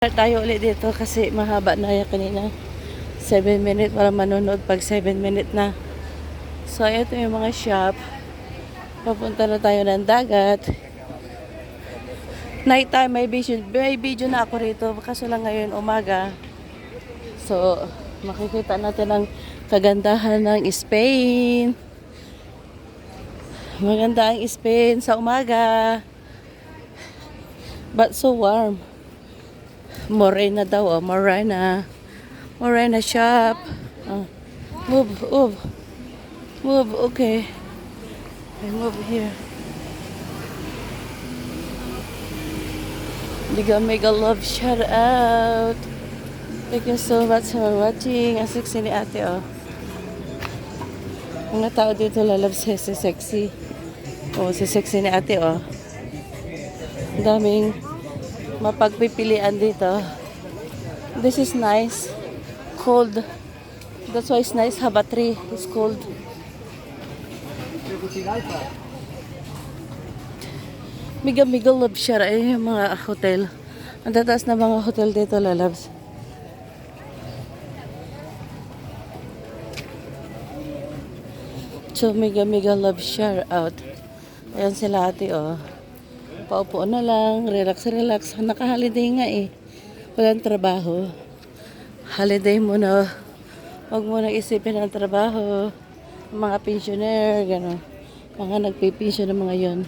Tayo ulit dito kasi mahaba na yan kanina. 7 minutes para manonood pag 7 minutes na. So, ito yung mga shop. Papunta na tayo ng dagat. Night time, may video na ako rito. Kaso lang ngayon umaga. So, makikita natin ang kagandahan ng Spain. Maganda ang Spain sa umaga. But so warm. Morena daw, Morena. Morena shop. Move. Move, okay. I move here. Mega love, shout out. Thank you so much for watching. Ang sexy ni ate, oh. Mga tao dito lalab si sexy. Oh, si sexy ni ate, oh. Ang daming mapagpipilian dito. This is nice. Cold. That's why it's nice. Have a tree. It's cold. Mega love siya. Ay, yung mga hotel. Ang tataas na mga hotel dito, lalabs. So, mega love share out. Ayan sila ate, oh. Paupo na lang, relax. Naka-holiday nga eh. Walang trabaho. Holiday muna. Huwag mo na isipin ang trabaho. Mga pensioner, gano'n. Mga nagpipensyon ng mga yon.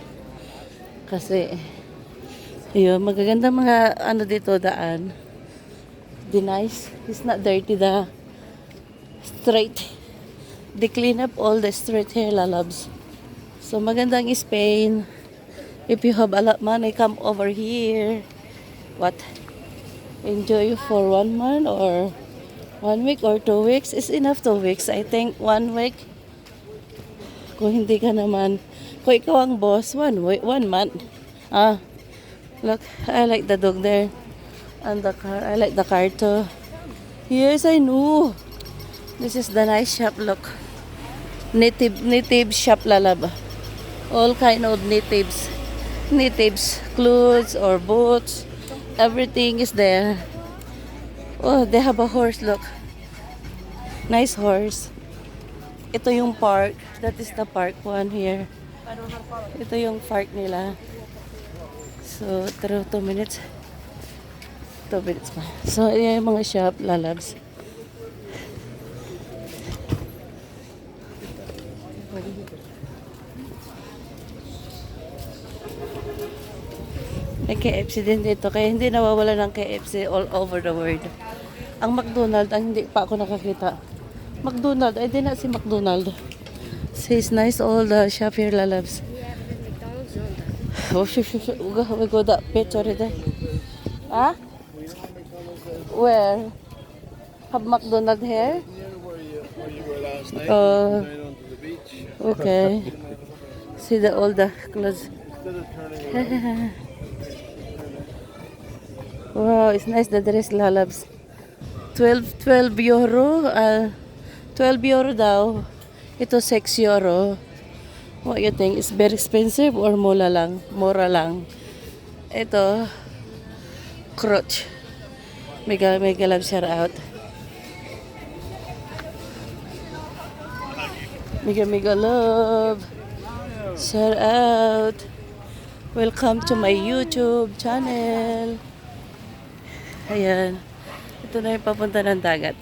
Kasi, yun, magaganda mga ano dito daan. The nice. It's not dirty, the straight. They clean up all the street here, lalabs. So, magandang Spain. If you have a lot money, come over here. What? Enjoy for 1 month or 1 week or 2 weeks. It's enough 2 weeks. I think 1 week. Kung hindi ka naman, kung ikaw ang boss, 1 week, 1 month. Look, I like the dog there. And the car, I like the car too. Yes, I know. This is the nice shop, look. Native shop, lalab. All kind of natives, clothes or boots, everything is there. Oh, they have a horse, look. Nice horse. Ito yung park. That is the park one here. Ito yung park nila. So, 2 minutes. 2 minutes pa. So, yan yung mga shop, lalabs. May KFC din dito. Kaya hindi nawawala ng KFC all over the world. Ang McDonald's, ang hindi pa ako nakakita. McDonald's, ay din na si McDonald's. Says nice all the shop here, lalabs. Oh, we go that picture there. Huh? Where? Have McDonald's here? Okay. See all the clothes. Wow, it's nice the dress, lalabs. 12 euro. 12 euro daw. Ito 6 euro. What you think? It's very expensive or mura lang? Mura lang. Ito, crotch. Mega love shout out. Mega love. Shout out. Welcome to my YouTube channel. Ayan. Ito na yung papunta ng dagat.